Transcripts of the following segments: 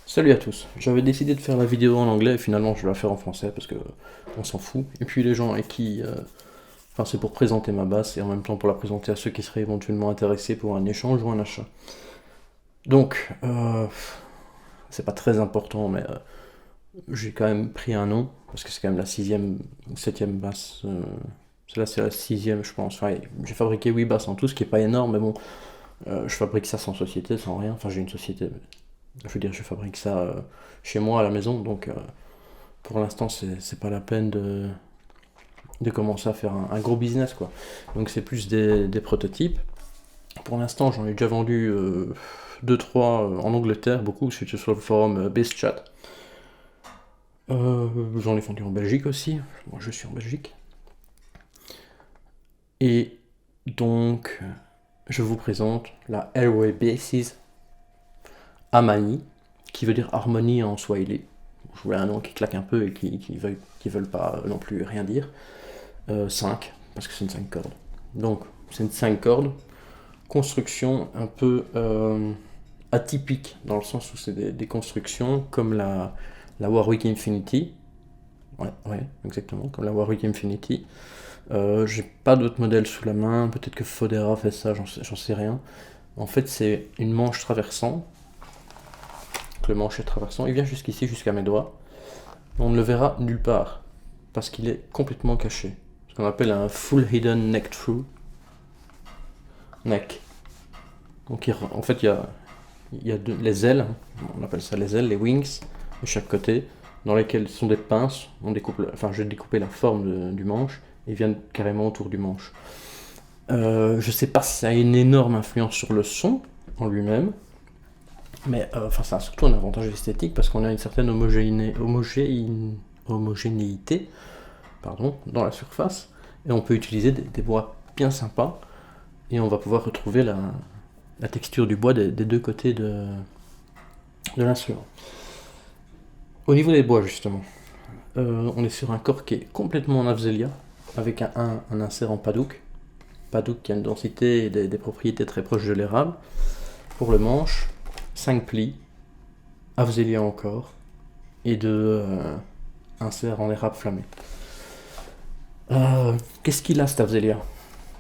Salut à tous. J'avais décidé de faire la vidéo en anglais et finalement je vais la faire en français parce que on s'en fout. Et puis les gens avec qui, enfin c'est pour présenter ma basse et en même temps pour la présenter à ceux qui seraient éventuellement intéressés pour un échange ou un achat. Donc c'est pas très important, mais j'ai quand même pris un nom parce que c'est quand même la sixième, septième basse. Celle-là c'est la sixième je pense. Enfin, j'ai fabriqué 8 basses en tout, ce qui est pas énorme, mais bon, je fabrique ça sans société, sans rien. Enfin j'ai une société. Je veux dire, je fabrique ça chez moi à la maison, donc pour l'instant, c'est pas la peine de commencer à faire un gros business, quoi. Donc c'est plus des prototypes. Pour l'instant, j'en ai déjà vendu 2-3 en Angleterre, beaucoup, c'était sur le forum BassChat. J'en ai vendu en Belgique aussi, moi je suis en Belgique. Et donc, je vous présente la Airway Basses Amani, qui veut dire harmonie en swahili. Je voulais un nom qui claque un peu et qui veulent pas non plus rien dire. 5, parce que c'est une 5 cordes. Donc, c'est une 5 cordes. Construction un peu atypique, dans le sens où c'est des constructions comme la Warwick Infinity. Ouais, exactement, comme la Warwick Infinity. J'ai pas d'autres modèles sous la main, peut-être que Fodera fait ça, j'en sais rien. En fait, c'est une manche traversant. Le manche est traversant, il vient jusqu'ici, jusqu'à mes doigts. On ne le verra nulle part, parce qu'il est complètement caché. Ce qu'on appelle un full hidden neck through. Neck. Donc en fait, il y a les ailes, on appelle ça les ailes, les wings, de chaque côté, dans lesquelles sont des pinces. Je vais découper la forme du manche, et ils viennent carrément autour du manche. Je sais pas si ça a une énorme influence sur le son en lui-même, mais ça a surtout un avantage esthétique parce qu'on a une certaine homogénéité dans la surface, et on peut utiliser des bois bien sympas, et on va pouvoir retrouver la texture du bois des deux côtés de l'instrument. Au niveau des bois, justement, on est sur un corps qui est complètement en Afzelia, avec un insert en Padouk. Padouk qui a une densité et des propriétés très proches de l'érable. Pour le manche, 5 plis, Afzelia encore, et deux inserts en érable flammé. Qu'est-ce qu'il a cet Afzelia?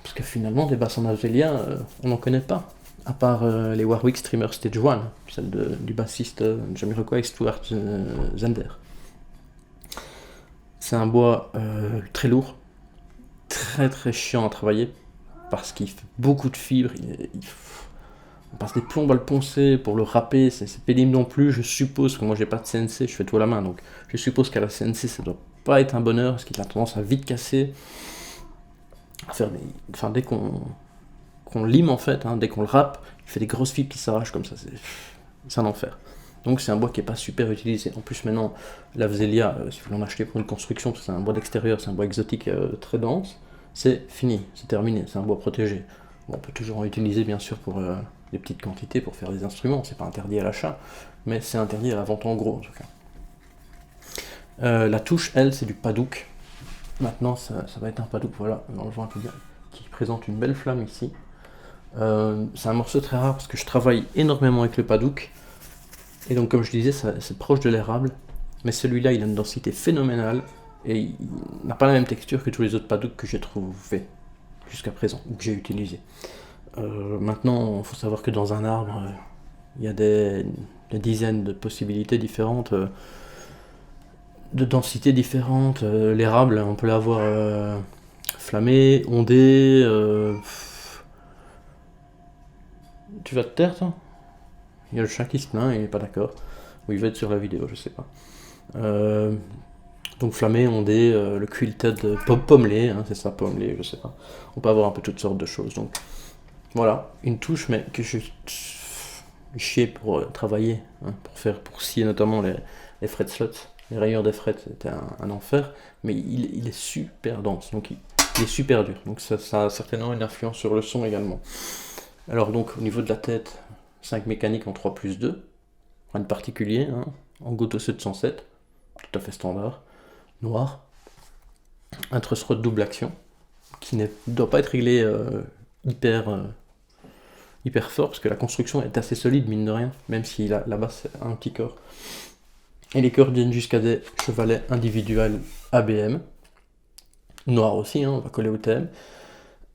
Parce que finalement, des basses en Afzelia, on n'en connaît pas. À part les Warwick Streamer Stage 1, celle du bassiste Jamiroquai Stuart Zender. C'est un bois très lourd, très très chiant à travailler, parce qu'il fait beaucoup de fibres, on passe des plombs à le poncer, pour le râper, c'est pénible non plus, je suppose que moi j'ai pas de CNC, je fais tout à la main, donc je suppose qu'à la CNC ça doit pas être un bonheur, parce qu'il a tendance à vite casser, à faire dès qu'on lime en fait, dès qu'on le râpe, il fait des grosses fibres qui s'arrachent comme ça, c'est un enfer. Donc c'est un bois qui est pas super utilisé. En plus maintenant, l'Afzelia, si vous l'en achetez pour une construction, parce que c'est un bois d'extérieur, c'est un bois exotique très dense, c'est fini, c'est terminé, c'est un bois protégé. Bon, on peut toujours en utiliser bien sûr pour des petites quantités pour faire des instruments, c'est pas interdit à l'achat, mais c'est interdit à la vente en gros en tout cas. La touche, elle, c'est du Padouk. Maintenant, ça va être un Padouk, voilà, on le voit un peu bien, qui présente une belle flamme ici. C'est un morceau très rare parce que je travaille énormément avec le Padouk. Et donc, comme je disais, c'est proche de l'érable. Mais celui-là, il a une densité phénoménale. Et il n'a pas la même texture que tous les autres Padouk que j'ai trouvé jusqu'à présent, ou que j'ai utilisé. Maintenant, il faut savoir que dans un arbre, il y a des dizaines de possibilités différentes, de densités différentes. L'érable, on peut l'avoir flammé, ondé. Tu vas te taire, toi? Il y a le chat qui se plaint, il n'est pas d'accord. Ou il va être sur la vidéo, je sais pas. Donc flammé, ondé, le quilted pommelé, c'est ça, pommelé, je sais pas. On peut avoir un peu toutes sortes de choses. Donc voilà, une touche, mais que je chier pour travailler, pour scier notamment les fretlets. Les rayures des frets, c'était un enfer, mais il est super dense, donc il est super dur. Donc ça a certainement une influence sur le son également. Alors donc au niveau de la tête, 5 mécaniques en 3+2, rien de particulier, en Goto 707, tout à fait standard, noir. Un truss rod double action, qui ne doit pas être réglé hyper hyper fort, parce que la construction est assez solide, mine de rien, même si la basse a un petit corps. Et les cordes viennent jusqu'à des chevalets individuels ABM, noirs aussi, hein, on va coller au thème.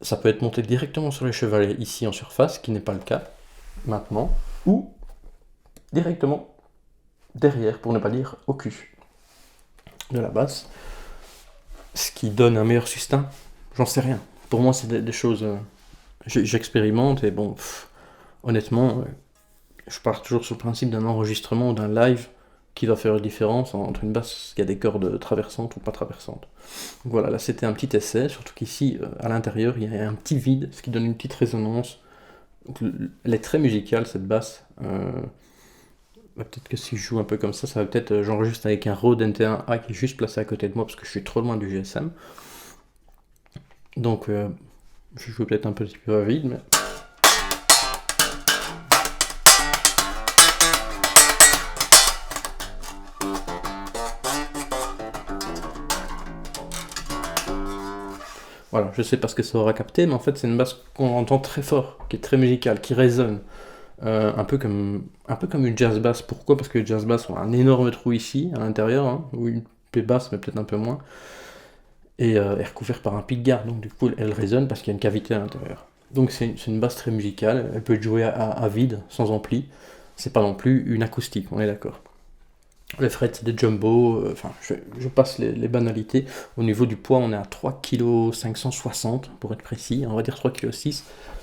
Ça peut être monté directement sur les chevalets ici en surface, ce qui n'est pas le cas maintenant, ou directement derrière, pour ne pas dire au cul de la basse, ce qui donne un meilleur sustain, j'en sais rien. Pour moi, c'est des choses... j'expérimente, et bon, honnêtement, je pars toujours sur le principe d'un enregistrement ou d'un live qui va faire la différence entre une basse qui a des cordes traversantes ou pas traversantes. Donc voilà, là c'était un petit essai, surtout qu'ici, à l'intérieur, il y a un petit vide, ce qui donne une petite résonance. Donc, elle est très musicale, cette basse. Peut-être que si je joue un peu comme ça va peut-être... j'enregistre avec un Rode NT1A qui est juste placé à côté de moi parce que je suis trop loin du GSM. Donc, je joue peut-être un petit peu à vide, mais... Voilà, je sais pas ce que ça aura capté, mais en fait c'est une basse qu'on entend très fort, qui est très musicale, qui résonne. Un peu comme une jazz bass. Pourquoi? Parce que les jazz bass ont un énorme trou ici, à l'intérieur, hein, ou une P basse, mais peut-être un peu moins, et est recouverte par un pick-guard, donc du coup elle résonne parce qu'il y a une cavité à l'intérieur. Donc c'est une basse très musicale, elle peut être jouée à vide, sans ampli, c'est pas non plus une acoustique, on est d'accord. Les frettes, c'est des jumbo, enfin, je passe les banalités. Au niveau du poids, on est à 3,560 kg, pour être précis, on va dire 3,6 kg,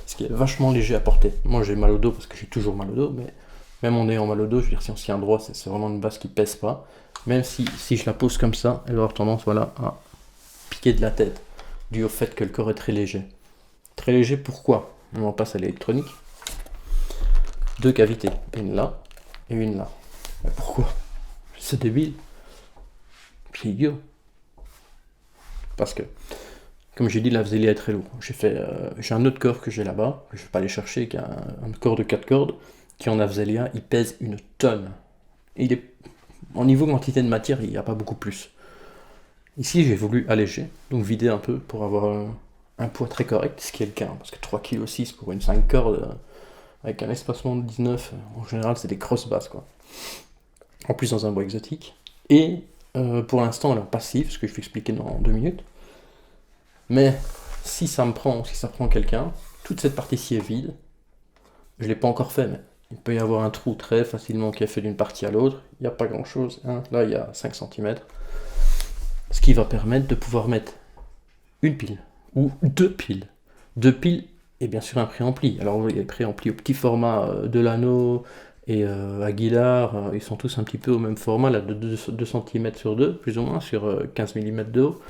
ce qui est vachement léger à porter. Moi, j'ai mal au dos parce que j'ai toujours mal au dos, mais même en ayant mal au dos, je veux dire, si on se tient droit, c'est vraiment une basse qui pèse pas. Même si je la pose comme ça, elle va avoir tendance, voilà, à piquer de la tête, dû au fait que le corps est très léger. Très léger, pourquoi? On en passe à l'électronique. 2 cavités, une là et une là. Mais pourquoi? C'est débile. C'est idiot. Parce que, comme j'ai dit, la Vzelia est très lourde. J'ai un autre corps que j'ai là-bas, que je vais pas aller chercher, qui a un corps de 4 cordes, qui en Vzelia, il pèse une tonne. Il est, en niveau quantité de matière, il n'y a pas beaucoup plus. Ici, j'ai voulu alléger, donc vider un peu pour avoir un poids très correct, ce qui est le cas, parce que 3,6 kg pour une 5 cordes, avec un espacement de 19, en général, c'est des grosses basses, quoi. En plus dans un bois exotique. Et pour l'instant elle est en passif, ce que je vais expliquer dans 2 minutes. Mais si ça prend quelqu'un, toute cette partie-ci est vide. Je ne l'ai pas encore fait, mais il peut y avoir un trou très facilement qui est fait d'une partie à l'autre. Il n'y a pas grand-chose, hein. Là il y a 5 cm. Ce qui va permettre de pouvoir mettre une pile, ou 2 piles. 2 piles et bien sûr un préampli. Alors il y a des préamplis au petit format de l'anneau, et Aguilar, ils sont tous un petit peu au même format, là, de 2 cm sur 2, plus ou moins, sur 15 mm de haut.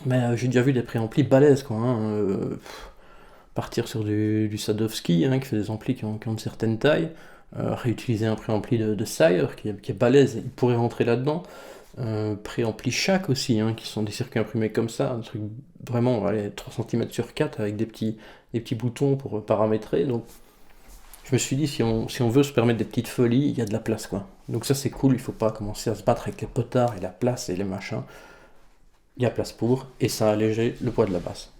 Mais j'ai déjà vu des préamplis balèzes, quoi. Hein, partir sur du Sadowski, hein, qui fait des amplis qui ont une certaine taille, réutiliser un préampli de Sire, qui est balèze, il pourrait rentrer là-dedans. Préampli Shack aussi, hein, qui sont des circuits imprimés comme ça, un truc vraiment, allez, 3 cm sur 4, avec des petits boutons pour paramétrer, donc... Je me suis dit, si on veut se permettre des petites folies, il y a de la place, quoi. Donc ça, c'est cool, il faut pas commencer à se battre avec les potards et la place et les machins. Il y a place pour, et ça a allégé le poids de la basse.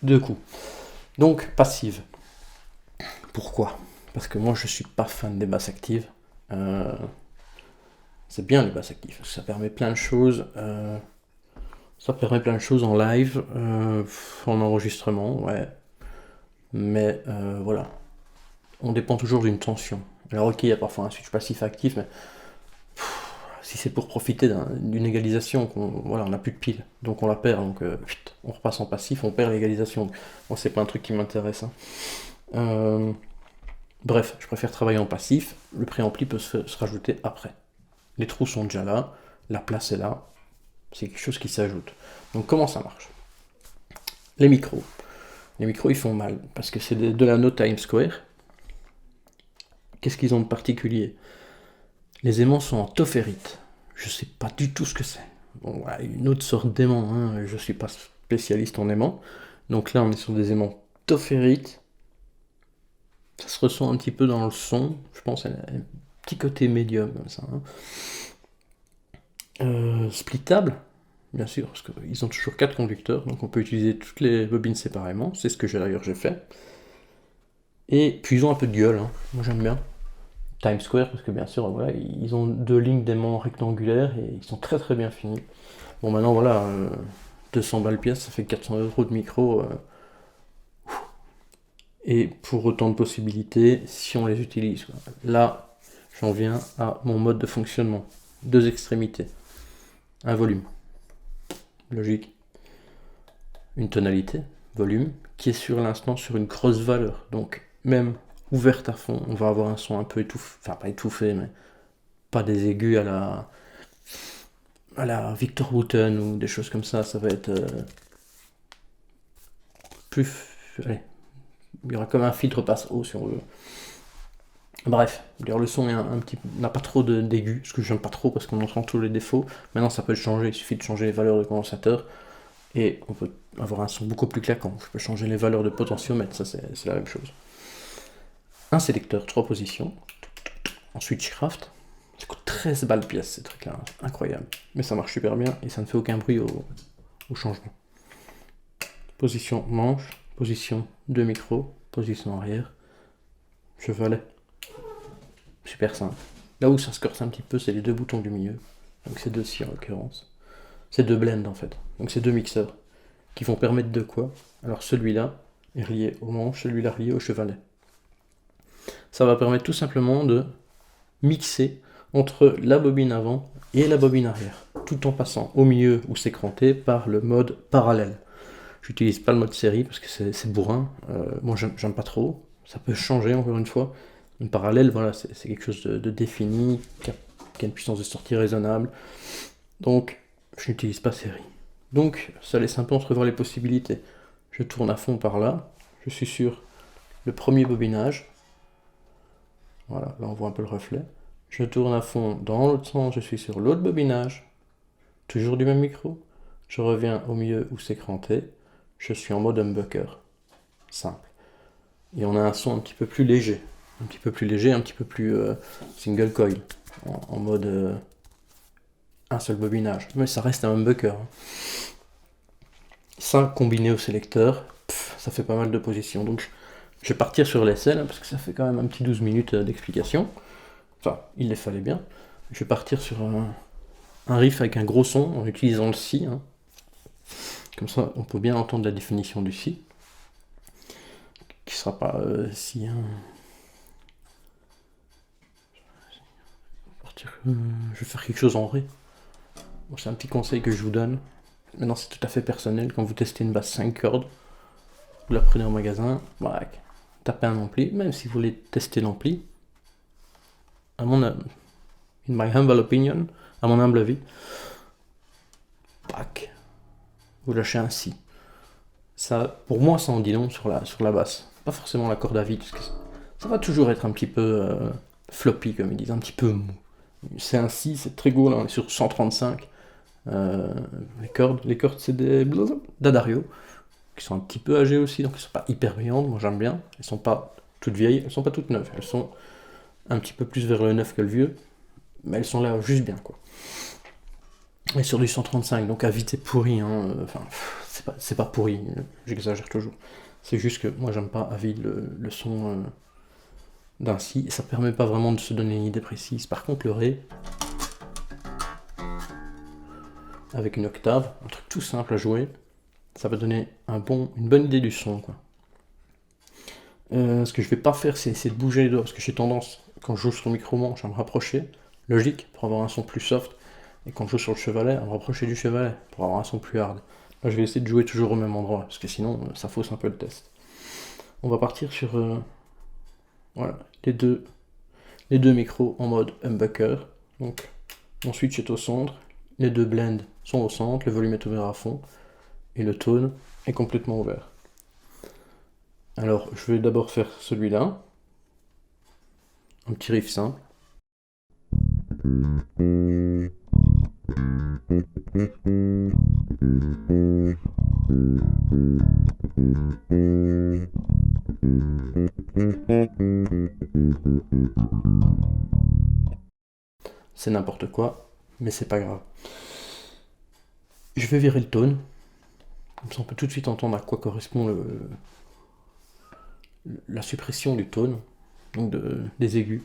2 coups. Donc, passive. Pourquoi? Parce que moi, je suis pas fan des basses actives. C'est bien les basses actives, ça permet plein de choses. Ça permet plein de choses en live, en enregistrement, ouais. Mais voilà. On dépend toujours d'une tension. Alors ok, il y a parfois un switch passif actif, mais si c'est pour profiter d'une égalisation, on n'a plus de pile, donc on la perd, donc on repasse en passif, on perd l'égalisation. Bon, c'est pas un truc qui m'intéresse. Hein. Bref, je préfère travailler en passif, le préampli peut se rajouter après. Les trous sont déjà là, la place est là, c'est quelque chose qui s'ajoute. Donc comment ça marche? Les micros. Les micros, ils font mal, parce que c'est de l'anneau Times Square. Qu'est-ce qu'ils ont de particulier? Les aimants sont en topherite. Je sais pas du tout ce que c'est. Bon, voilà, une autre sorte d'aimant, hein. Je suis pas spécialiste en aimants. Donc là, on est sur des aimants topherite. Ça se ressent un petit peu dans le son. Je pense qu'il y a un petit côté médium comme ça. Hein. Splittable, bien sûr, parce qu'ils ont toujours 4 conducteurs, donc on peut utiliser toutes les bobines séparément. C'est ce que d'ailleurs j'ai fait. Et puis ils ont un peu de gueule, hein. Moi j'aime bien. Times Square, parce que bien sûr, voilà, ils ont deux lignes d'aimants rectangulaires et ils sont très très bien finis. Bon, maintenant voilà, 200 balles pièce, ça fait 400 € de micro. Et pour autant de possibilités, si on les utilise, quoi. Là, j'en viens à mon mode de fonctionnement. Deux extrémités. Un volume, logique. Une tonalité, volume, qui est sur l'instant sur une grosse valeur. Donc, même ouverte à fond, on va avoir un son un peu étouffé, enfin pas étouffé, mais pas des aigus à la Victor Wooten ou des choses comme ça. Ça va être plus. Allez, il y aura comme un filtre passe haut si on veut. Bref, le son est n'a pas trop d'aigus, ce que j'aime pas trop parce qu'on entend tous les défauts. Maintenant, ça peut changer, il suffit de changer les valeurs de condensateur et on peut avoir un son beaucoup plus claquant. Je peux changer les valeurs de potentiomètre, ça c'est la même chose. Un sélecteur, 3 positions, en switchcraft. Ça coûte 13 balles pièce ces trucs-là, incroyable. Mais ça marche super bien et ça ne fait aucun bruit au changement. Position manche, position de micro, position arrière, chevalet. Super simple. Là où ça se corse un petit peu, c'est les deux boutons du milieu. Donc c'est deux-ci en l'occurrence. C'est deux blends en fait. Donc c'est deux mixeurs qui vont permettre de quoi? Alors celui-là est relié au manche, celui-là relié au chevalet. Ça va permettre tout simplement de mixer entre la bobine avant et la bobine arrière, tout en passant au milieu où c'est cranté par le mode parallèle. J'utilise pas le mode série parce que c'est bourrin. Moi j'aime pas trop. Ça peut changer encore une fois. Une parallèle, voilà, c'est quelque chose de défini, qui a une puissance de sortie raisonnable. Donc, je n'utilise pas série. Donc, ça laisse un peu entrevoir les possibilités. Je tourne à fond par là. Je suis sur le premier bobinage. Voilà, là on voit un peu le reflet. Je tourne à fond dans l'autre sens. Je suis sur l'autre bobinage. Toujours du même micro. Je reviens au milieu où c'est cranté. Je suis en mode humbucker. Simple. Et on a un son un petit peu plus léger. Un petit peu plus single coil, en mode un seul bobinage. Mais ça reste un humbucker. Ça combiné au sélecteur, ça fait pas mal de positions. Donc je vais partir sur l'SL, parce que ça fait quand même un petit 12 minutes d'explication. Enfin, il les fallait bien. Je vais partir sur un riff avec un gros son en utilisant le si. Comme ça, on peut bien entendre la définition du si. Qui sera pas si. Je vais faire quelque chose en ré. Bon, c'est un petit conseil que je vous donne. Maintenant, c'est tout à fait personnel. Quand vous testez une basse 5 cordes, vous la prenez au magasin, tapez un ampli, même si vous voulez tester l'ampli, à mon in my humble opinion, à mon humble avis, vous lâchez un si. Ça, pour moi, ça en dit long sur la basse. Pas forcément la corde à vide, parce que ça va toujours être un petit peu floppy, comme ils disent, un petit peu mou. C'est un si, c'est très gros, là on est sur 135. Les cordes c'est des d'Addario, qui sont un petit peu âgées aussi, donc elles sont pas hyper brillantes, moi j'aime bien. Elles sont pas toutes vieilles, elles sont pas toutes neuves, elles sont un petit peu plus vers le neuf que le vieux, mais elles sont là juste bien, quoi. Et sur du 135, donc à vite c'est pourri, hein. Enfin, c'est pas pourri, j'exagère toujours. C'est juste que moi j'aime pas à vide le son d'un si, et ça permet pas vraiment de se donner une idée précise. Par contre, le ré, avec une octave, un truc tout simple à jouer, ça va donner une bonne idée du son, quoi. Ce que je vais pas faire, c'est essayer de bouger les doigts, parce que j'ai tendance, quand je joue sur le micro-manche, à me rapprocher, logique, pour avoir un son plus soft, et quand je joue sur le chevalet, à me rapprocher du chevalet, pour avoir un son plus hard. Là, je vais essayer de jouer toujours au même endroit, parce que sinon, ça fausse un peu le test. On va partir sur voilà, les deux micros en mode humbucker. Donc, mon switch est au centre, les deux blends sont au centre, le volume est ouvert à fond, et le tone est complètement ouvert. Alors, je vais d'abord faire celui-là, un petit riff simple. C'est n'importe quoi, mais c'est pas grave. Je vais virer le tone, comme ça on peut tout de suite entendre à quoi correspond la suppression du tone, donc des aigus.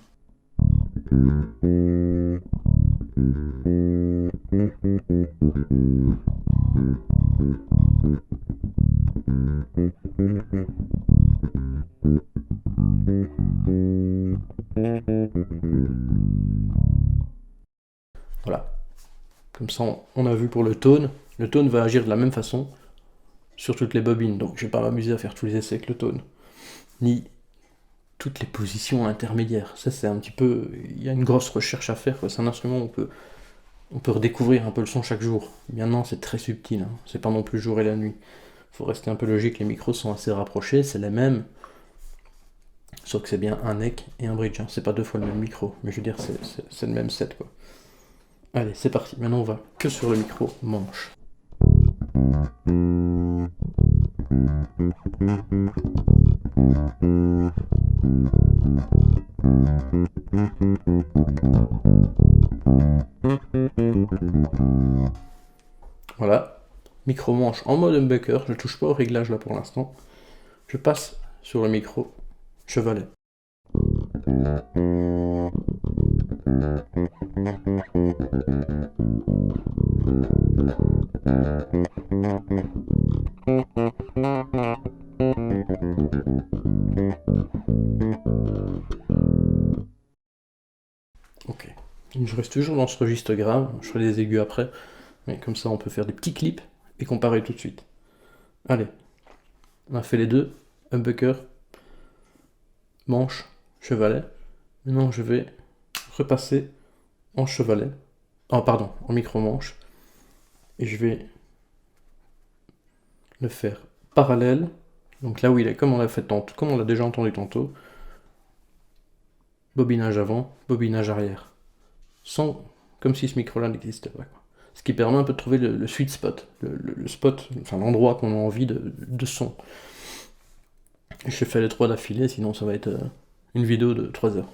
Voilà. Comme ça, on a vu pour le tone. Le tone va agir de la même façon sur toutes les bobines, donc je vais pas m'amuser à faire tous les essais avec le tone. Ni toutes les positions intermédiaires. Ça, c'est un petit peu... Il y a une grosse recherche à faire, quoi. C'est un instrument où on peut redécouvrir un peu le son chaque jour. Maintenant, c'est très subtil, hein. C'est pas non plus le jour et la nuit. Faut rester un peu logique, les micros sont assez rapprochés, c'est les mêmes. Sauf que c'est bien un neck et un bridge, hein. C'est pas deux fois le même micro, mais je veux dire, c'est le même set, quoi. Allez, c'est parti. Maintenant, on va que sur le micro manche. Voilà, micro manche en mode humbucker, je ne touche pas au réglage là pour l'instant. Je passe sur le micro chevalet. Ok, je reste toujours dans ce registre grave, je ferai des aigus après, mais comme ça on peut faire des petits clips et comparer tout de suite. Allez, on a fait les deux, humbucker, manche, chevalet. Maintenant je vais repasser en chevalet, en micro-manche, et je vais le faire parallèle, donc là où il est, comme on l'a fait tantôt, comme on l'a déjà entendu tantôt, bobinage avant, bobinage arrière, sans, comme si ce micro-là n'existait pas, quoi. Ce qui permet un peu de trouver le sweet spot, le spot, enfin l'endroit qu'on a envie de son. Je fais les 3 d'affilée, sinon ça va être une vidéo de 3 heures.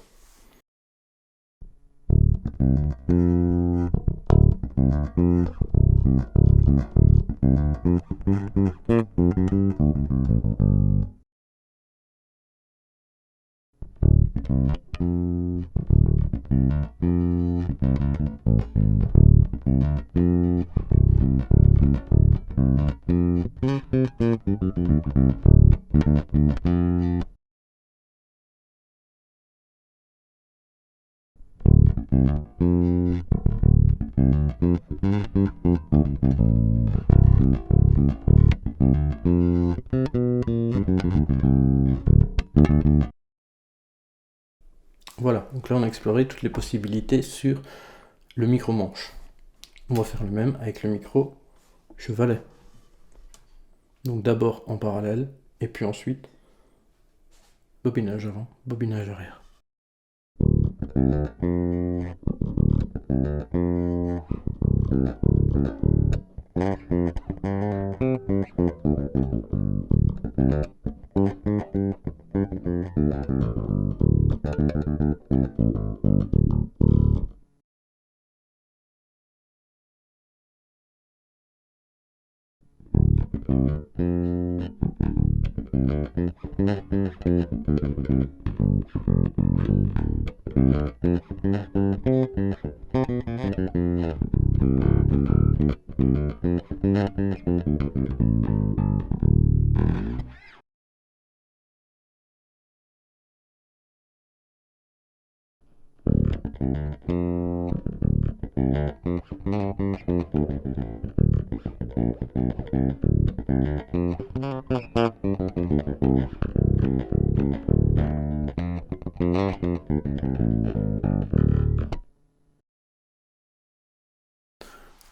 Voilà, donc là on a exploré toutes les possibilités sur le micro-manche. On va faire le même avec le micro chevalet. Donc d'abord en parallèle, et puis ensuite bobinage avant, bobinage arrière.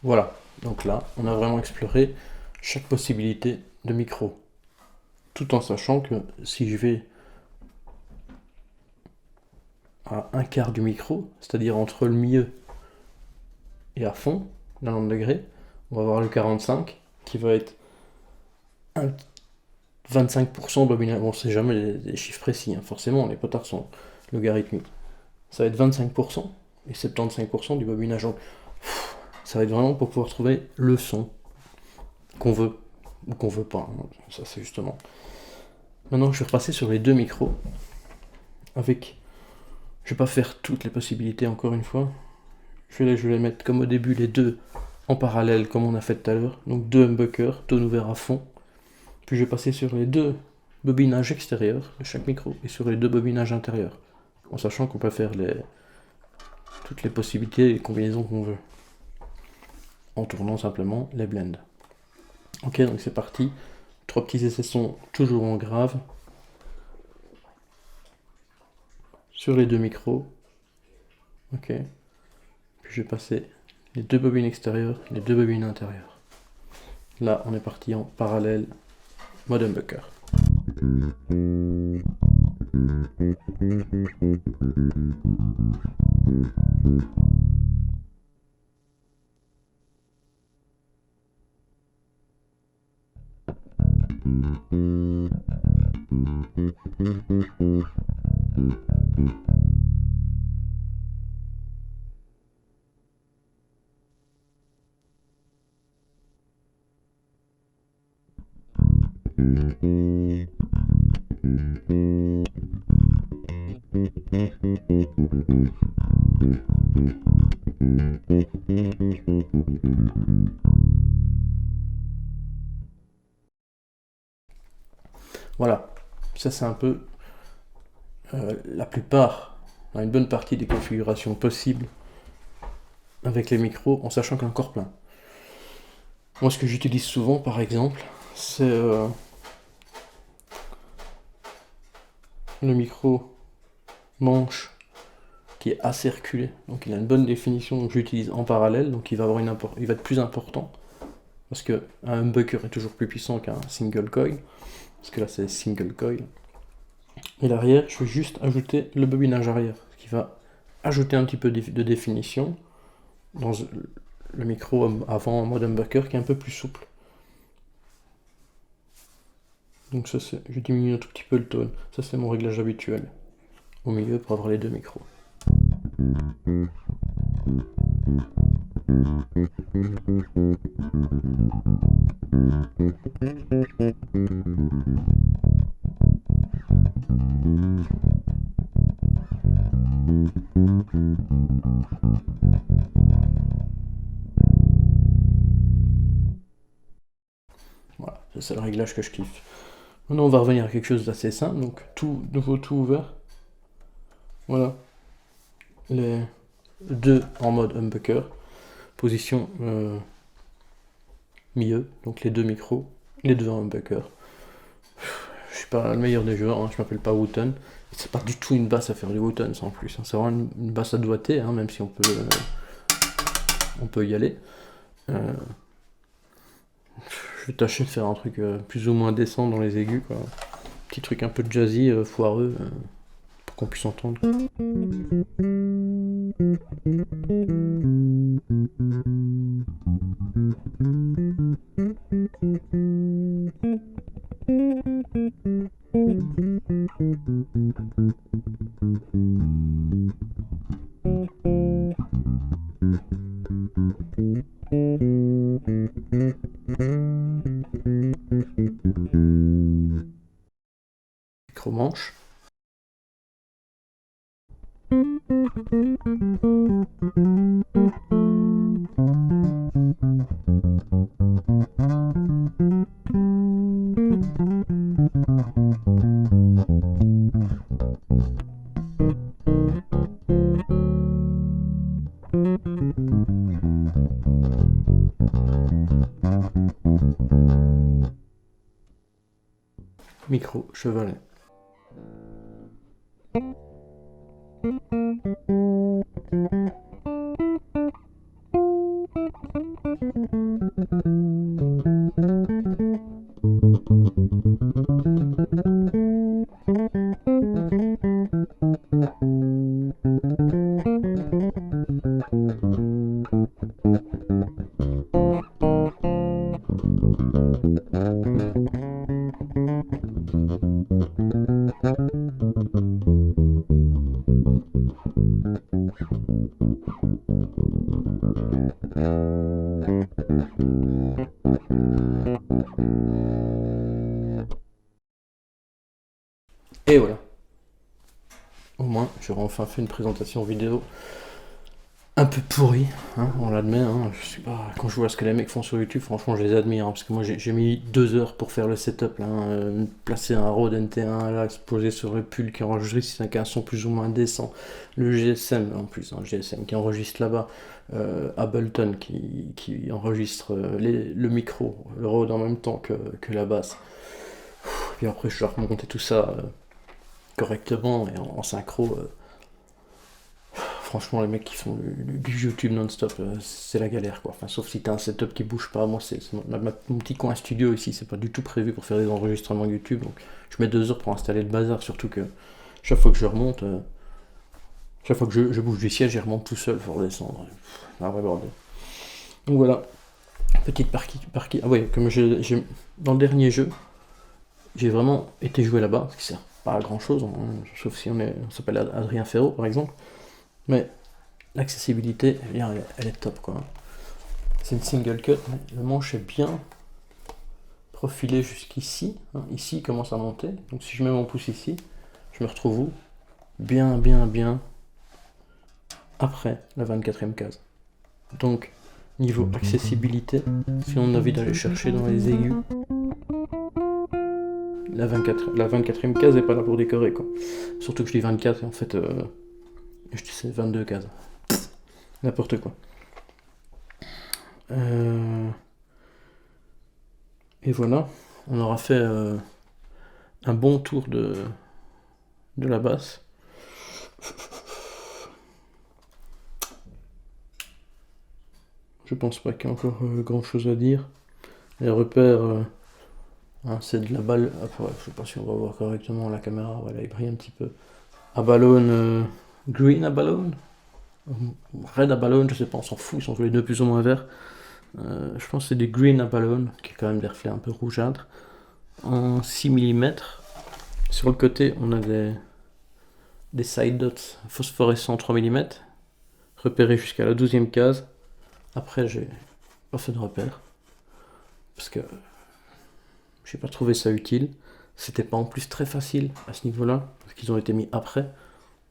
Voilà, donc là, on a vraiment exploré chaque possibilité de micro, tout en sachant que si je vais à un quart du micro, c'est-à-dire entre le milieu et à fond, 90 degrés, on va avoir le 45 qui va être 25% bobinage. Bon, c'est jamais des chiffres précis, hein. Forcément, les potards sont logarithmiques. Ça va être 25% et 75% du bobinage. Donc, ça va être vraiment pour pouvoir trouver le son qu'on veut ou qu'on veut pas, hein. Ça, c'est justement Maintenant, je vais repasser sur les deux micros. Avec... Je vais pas faire toutes les possibilités encore une fois. Je vais les mettre comme au début les deux en parallèle comme on a fait tout à l'heure. Donc deux humbuckers, tonne ouvert à fond. Puis je vais passer sur les deux bobinages extérieurs de chaque micro et sur les deux bobinages intérieurs. En sachant qu'on peut faire toutes les possibilités et les combinaisons qu'on veut. En tournant simplement les blends. Ok, donc c'est parti. 3 petits essais sont toujours en grave. Sur les deux micros. Ok. Puis je vais passer les deux bobines extérieures, les deux bobines intérieures. Là, on est parti en parallèle, mode humbucker. Voilà, ça c'est un peu la plupart, une bonne partie des configurations possibles avec les micros, en sachant qu'il y a encore plein. Moi, ce que j'utilise souvent, par exemple, c'est le micro manche qui est assez reculé, donc il a une bonne définition, donc j'utilise en parallèle, donc il va être plus important, parce qu'un humbucker est toujours plus puissant qu'un single coil, parce que là c'est single coil. Et l'arrière, je vais juste ajouter le bobinage arrière, ce qui va ajouter un petit peu de définition dans le micro avant en mode humbucker qui est un peu plus souple. Donc ça c'est, je diminue un tout petit peu le tone, ça c'est mon réglage habituel, au milieu pour avoir les deux micros. Voilà, ça c'est le réglage que je kiffe. Maintenant on va revenir à quelque chose d'assez simple, donc tout nouveau, tout ouvert. Voilà. Les deux en mode humbucker. Position milieu, donc les deux micros, les deux en humbucker. Je suis pas le meilleur des joueurs, hein, je m'appelle pas Wooten. C'est pas du tout une basse à faire du Wooten, ça en plus. Hein. C'est vraiment une basse à doigté, hein, même si on peut y aller. Je vais tâcher de faire un truc plus ou moins décent dans les aigus, quoi. Petit truc un peu jazzy, foireux, pour qu'on puisse entendre. Micro-manche. Micro chevalet. j'aurais enfin fait une présentation vidéo un peu pourrie, hein, on l'admet. Hein. Je sais pas, quand je vois ce que les mecs font sur YouTube, franchement, je les admire. Hein, parce que moi, j'ai mis 2 heures pour faire le setup. Là, hein, placer un Rode NT1 là, exposé sur le pull qui enregistre avec un son plus ou moins décent. Le GSM en plus, hein, le GSM qui enregistre là-bas. Ableton qui enregistre le micro, le Rode en même temps que la basse. Puis après, je dois remonter tout ça correctement et en synchro. Franchement, les mecs qui font du YouTube non-stop, c'est la galère quoi. Enfin, sauf si t'as un setup qui bouge pas. Moi, c'est mon petit coin studio ici, c'est pas du tout prévu pour faire des enregistrements YouTube. Donc, je mets 2 heures pour installer le bazar. Surtout que chaque fois que je remonte, chaque fois que je bouge du siège, je remonte tout seul pour redescendre. Un vrai bordel. Donc voilà, petite partie. Ah ouais, comme dans le dernier jeu, j'ai vraiment été joué là-bas, ce qui sert pas à grand chose, hein, sauf si on s'appelle Adrien Ferro par exemple. Mais l'accessibilité, elle est top quoi. C'est une single cut, mais le manche est bien profilé jusqu'ici. Hein. Ici, il commence à monter. Donc si je mets mon pouce ici, je me retrouve où? Bien après la 24e case. Donc, niveau accessibilité, si on a envie d'aller chercher dans les aigus, la 24e case n'est pas là pour décorer quoi. Surtout que je dis 24 et en fait, je dis c'est 22 cases. N'importe quoi. Et voilà, on aura fait un bon tour de la basse. Je pense pas qu'il y ait encore grand chose à dire. Les repères, hein, c'est de la balle. Après, je sais pas si on va voir correctement la caméra. Voilà, il brille un petit peu. Abalone, green Abalone, red Abalone, je sais pas, on s'en fout, ils sont tous les deux plus ou moins verts. Je pense que c'est des green Abalone, qui est quand même des reflets un peu rougeâtres. En 6 mm. Sur le côté, on a des side dots phosphorescents 3 mm, repérés jusqu'à la 12e case. Après, j'ai pas fait de repère, parce que j'ai pas trouvé ça utile. C'était pas en plus très facile à ce niveau-là, parce qu'ils ont été mis après.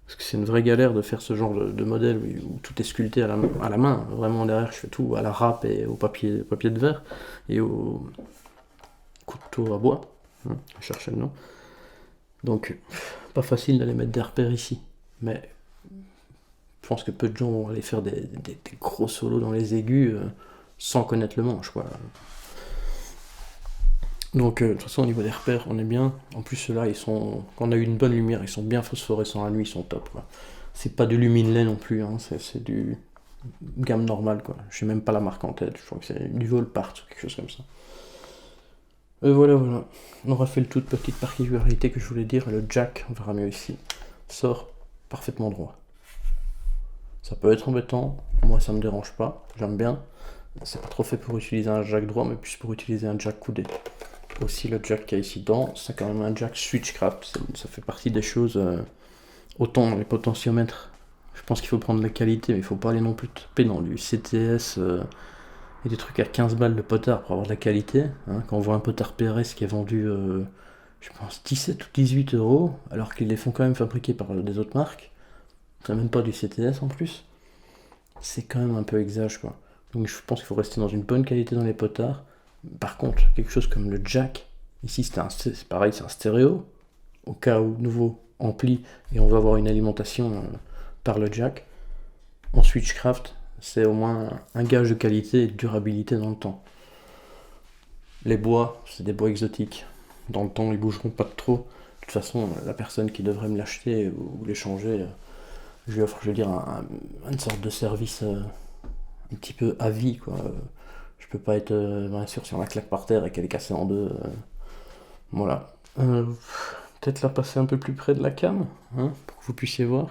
Parce que c'est une vraie galère de faire ce genre de modèle où tout est sculpté à la main. Vraiment derrière, je fais tout à la râpe et au papier de verre et au couteau à bois. Hein, je cherchais le nom. Donc, pas facile d'aller mettre des repères ici. Mais je pense que peu de gens vont aller faire des gros solos dans les aigus sans connaître le manche, quoi. Donc, de toute façon, au niveau des repères, on est bien. En plus, ceux-là, quand on a eu une bonne lumière, ils sont bien phosphorescents la nuit, ils sont top, quoi. C'est pas du luminelay non plus, hein, c'est du gamme normale, quoi. Je sais même pas la marque en tête, je crois que c'est du Volpart ou quelque chose comme ça. Voilà. On aura fait le toute petite particularité que je voulais dire. Le jack, on verra mieux ici, sort parfaitement droit. Ça peut être embêtant, moi ça me dérange pas, j'aime bien. C'est pas trop fait pour utiliser un jack droit, mais plus pour utiliser un jack coudé. Aussi le jack qu'il y a ici dedans, c'est quand même un jack Switchcraft, ça fait partie des choses, autant dans les potentiomètres, je pense qu'il faut prendre la qualité, mais il faut pas aller non plus taper dans du CTS et des trucs à 15 balles de potard pour avoir de la qualité. Hein. Quand on voit un potard PRS qui est vendu, je pense 17 ou 18 euros, alors qu'ils les font quand même fabriquer par des autres marques, c'est même pas du CTS en plus, c'est quand même un peu exage quoi. Donc je pense qu'il faut rester dans une bonne qualité dans les potards. Par contre, quelque chose comme le jack, ici c'est pareil, c'est un stéréo, au cas où nouveau ampli, et on va avoir une alimentation par le jack. En Switchcraft, c'est au moins un gage de qualité et de durabilité dans le temps. Les bois, c'est des bois exotiques. Dans le temps, ils bougeront pas de trop. De toute façon, la personne qui devrait me l'acheter ou l'échanger, je lui offre, je veux dire, une sorte de service un petit peu à vie, quoi. Je peux pas être, bien sûr, si on la claque par terre et qu'elle est cassée en deux. Voilà. Peut-être la passer un peu plus près de la cam, hein, pour que vous puissiez voir.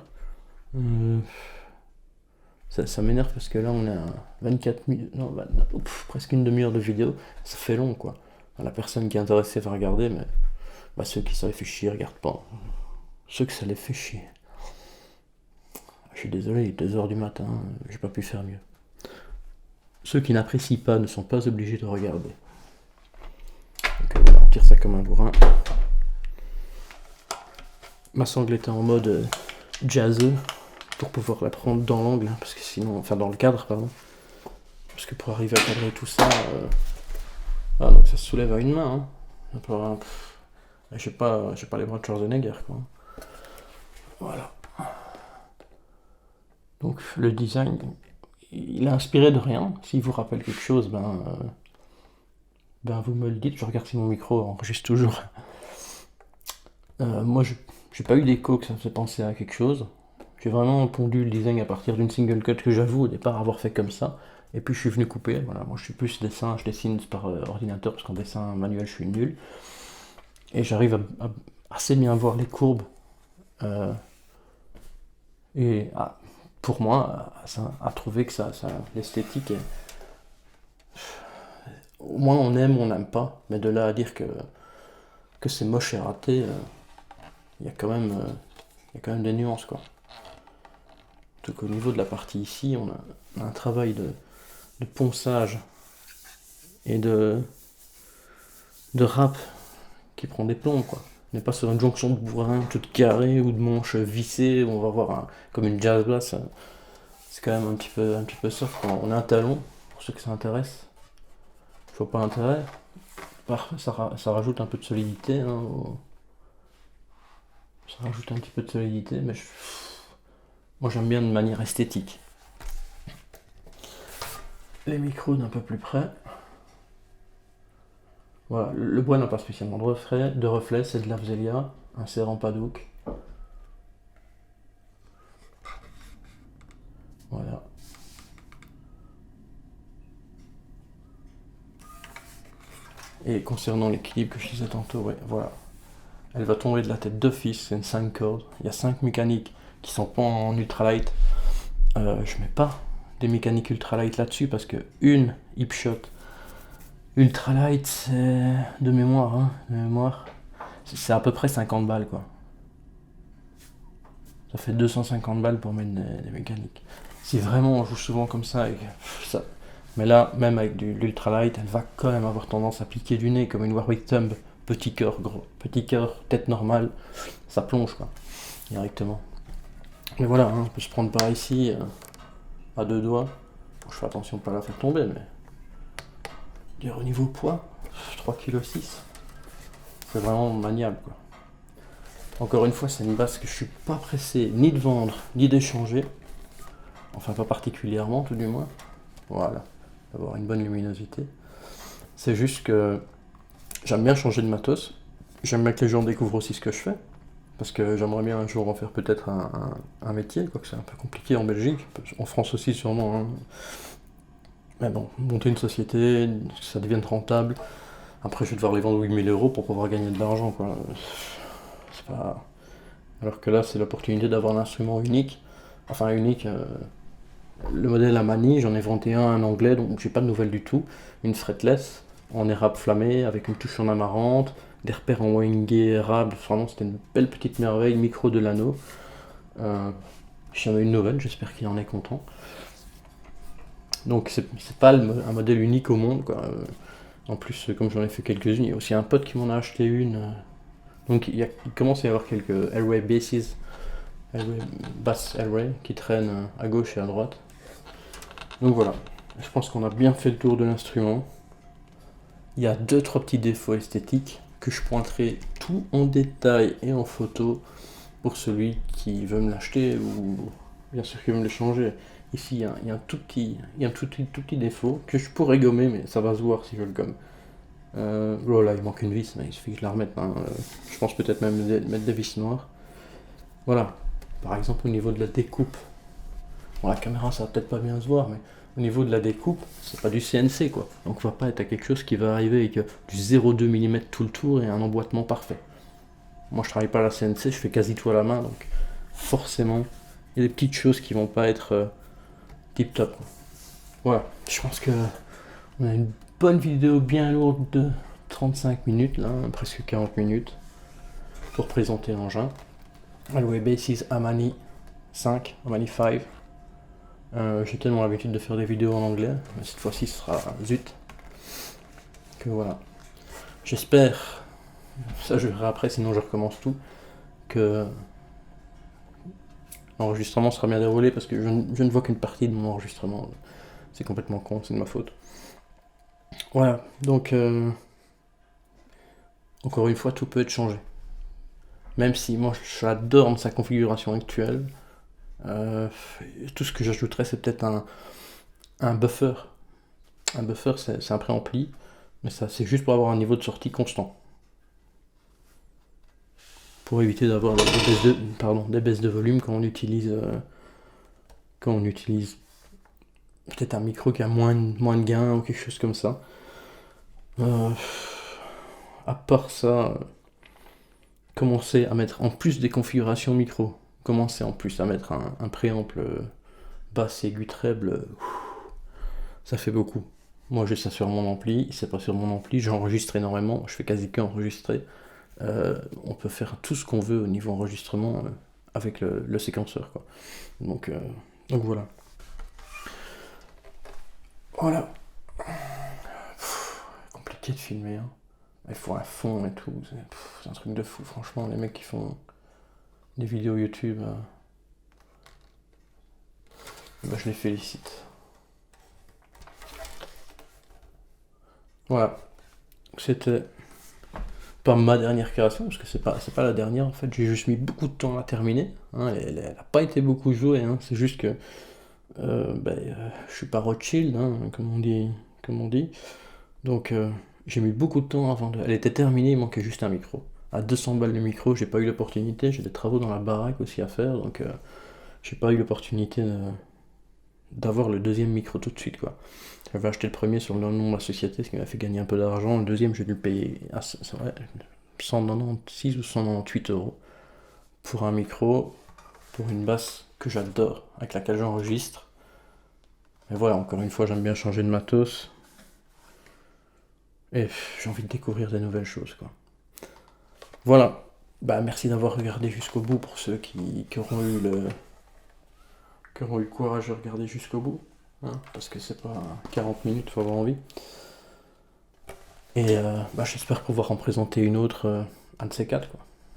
Ça m'énerve parce que là, on est à 24 minutes, non, presque une demi-heure de vidéo. Ça fait long, quoi. La personne qui est intéressée va regarder, mais ceux qui ça les fait chier, regardent pas. Ceux que ça les fait chier. Je suis désolé, il est 2h du matin, j'ai pas pu faire mieux. Ceux qui n'apprécient pas ne sont pas obligés de regarder. Donc voilà, on tire ça comme un bourrin. Ma sangle était en mode jazzeux pour pouvoir la prendre dans l'angle, hein, parce que sinon, enfin dans le cadre, pardon. Parce que pour arriver à cadrer tout ça, ah, donc ça se soulève à une main. Hein. J'ai pas les bras de Schwarzenegger, quoi. Voilà. Donc le design, il est inspiré de rien. S'il vous rappelle quelque chose, ben vous me le dites. Je regarde si mon micro enregistre toujours. Moi, j'ai pas eu d'écho que ça me fait penser à quelque chose. J'ai vraiment pondu le design à partir d'une single cut que j'avoue au départ avoir fait comme ça. Et puis je suis venu couper. Voilà, moi je suis plus dessin, je dessine par ordinateur parce qu'en dessin manuel je suis nul. Et j'arrive à assez bien voir les courbes. Et pour moi, à trouver que l'esthétique est. Au moins on aime ou on n'aime pas. Mais de là à dire que c'est moche et raté, il y a quand même des nuances, quoi. Donc au niveau de la partie ici, on a un travail de ponçage et de râpe qui prend des plombs, quoi. On n'est pas sur une jonction de bourrin toute carrée ou de manche vissée où on va voir comme une jazz bass. C'est quand même un petit peu soft. On a un talon, pour ceux que ça intéresse. Je vois pas l'intérêt. Ça rajoute un peu de solidité. Hein, ça rajoute un petit peu de solidité, mais moi j'aime bien de manière esthétique. Les micros d'un peu plus près. Voilà, le bois n'a pas spécialement de reflet, c'est de l'Afzelia, un serrant Padouk. Voilà. Et concernant l'équilibre que je disais tantôt, ouais, voilà. Elle va tomber de la tête d'office, c'est une 5 cordes. Il y a 5 mécaniques qui sont pas en ultralight. Je mets pas des mécaniques ultralight là-dessus parce que une hipshot ultralight, c'est de mémoire, c'est à peu près 50 balles, quoi. Ça fait 250 balles pour mettre des mécaniques. Si vraiment on joue souvent comme ça, mais là, même avec de l'ultralight, elle va quand même avoir tendance à piquer du nez comme une Warwick Thumb. Petit cœur, tête normale, ça plonge, quoi, directement. Mais voilà, on peut se prendre par ici, à deux doigts. Je fais attention de ne pas la faire tomber, mais au niveau poids, 3,6 kg, c'est vraiment maniable, quoi. Encore une fois, c'est une basse que je suis pas pressé ni de vendre, ni d'échanger. Enfin, pas particulièrement, tout du moins. Voilà, avoir une bonne luminosité. C'est juste que j'aime bien changer de matos. J'aime bien que les gens découvrent aussi ce que je fais. Parce que j'aimerais bien un jour en faire peut-être un métier, quoique c'est un peu compliqué en Belgique. En France aussi, sûrement. Hein. Mais bon, monter une société, que ça devienne rentable. Après, je vais devoir les vendre 8000 € pour pouvoir gagner de l'argent, quoi. C'est pas... Alors que là, c'est l'opportunité d'avoir un instrument unique. Enfin, unique. Le modèle Amani, j'en ai inventé un anglais, donc j'ai pas de nouvelles du tout. Une fretless, en érable flammé, avec une touche en amarante, des repères en wingé érable. Vraiment, c'était une belle petite merveille, micro de l'anneau. J'en ai une nouvelle, j'espère qu'il en est content. Donc c'est pas un modèle unique au monde, quoi. En plus, comme j'en ai fait quelques-unes, il y a aussi un pote qui m'en a acheté une. Donc il commence à y avoir quelques Airway Basses, Bass Airway, qui traînent à gauche et à droite. Donc voilà, je pense qu'on a bien fait le tour de l'instrument. Il y a 2-3 petits défauts esthétiques que je pointerai tout en détail et en photo pour celui qui veut me l'acheter ou bien sûr qui veut me le changer. Ici, il y a un tout petit défaut que je pourrais gommer, mais ça va se voir si je le gomme. Là, il manque une vis, mais il suffit que je la remette. Hein. Je pense peut-être même mettre des vis noires. Voilà. Par exemple, au niveau de la découpe. Bon, la caméra, ça va peut-être pas bien se voir, mais au niveau de la découpe, c'est pas du CNC, quoi. Donc, on va pas être à quelque chose qui va arriver avec du 0,2 mm tout le tour et un emboîtement parfait. Moi, je travaille pas à la CNC, je fais quasi tout à la main, donc forcément, il y a des petites choses qui vont pas être tip top. Voilà, je pense que on a une bonne vidéo bien lourde de 35 minutes, là, presque 40 minutes, pour présenter l'engin. Airway Basses Amani 5, Amani 5. J'ai tellement l'habitude de faire des vidéos en anglais, mais cette fois-ci ce sera zut. Que voilà. J'espère, ça je verrai après, sinon je recommence tout, que L'enregistrement sera bien déroulé parce que je ne vois qu'une partie de mon enregistrement. C'est complètement con, c'est de ma faute. Voilà, donc encore une fois, tout peut être changé. Même si moi j'adore sa configuration actuelle, tout ce que j'ajouterais c'est peut-être un buffer. Un buffer c'est un préampli, mais ça c'est juste pour avoir un niveau de sortie constant. Pour éviter d'avoir des baisses de volume quand on utilise peut-être un micro qui a moins de gain ou quelque chose comme ça. À part ça, commencer à mettre en plus des configurations micro, commencer en plus à mettre un préample basse aigu treble, ça fait beaucoup. Moi j'ai ça sur mon ampli, c'est pas sur mon ampli, j'enregistre énormément, je fais quasi que enregistrer. On peut faire tout ce qu'on veut au niveau enregistrement avec le séquenceur, quoi. Donc voilà. Voilà. Compliqué de filmer, hein. Il faut un fond et tout, c'est un truc de fou, franchement, les mecs qui font des vidéos YouTube, je les félicite. Voilà, c'était pas ma dernière création, parce que c'est pas la dernière, en fait, j'ai juste mis beaucoup de temps à terminer, hein, elle a pas été beaucoup jouée, hein, c'est juste que je suis pas Rothschild, hein, comme on dit, donc j'ai mis beaucoup de temps avant elle était terminée, il manquait juste un micro. À 200 balles le micro, j'ai pas eu l'opportunité, j'ai des travaux dans la baraque aussi à faire, donc j'ai pas eu l'opportunité d'avoir le deuxième micro tout de suite, quoi. J'avais acheté le premier sur le nom de la société, ce qui m'a fait gagner un peu d'argent. Le deuxième, j'ai dû le payer 196 ou 198 euros pour un micro, pour une basse que j'adore, avec laquelle j'enregistre. Mais voilà, encore une fois, j'aime bien changer de matos. Et j'ai envie de découvrir des nouvelles choses, quoi. Voilà. Merci d'avoir regardé jusqu'au bout pour ceux qui auront eu le courage de regarder jusqu'au bout. Hein, parce que c'est pas 40 minutes, faut avoir envie. Et j'espère pouvoir en présenter une autre, un de ces quatre, quoi.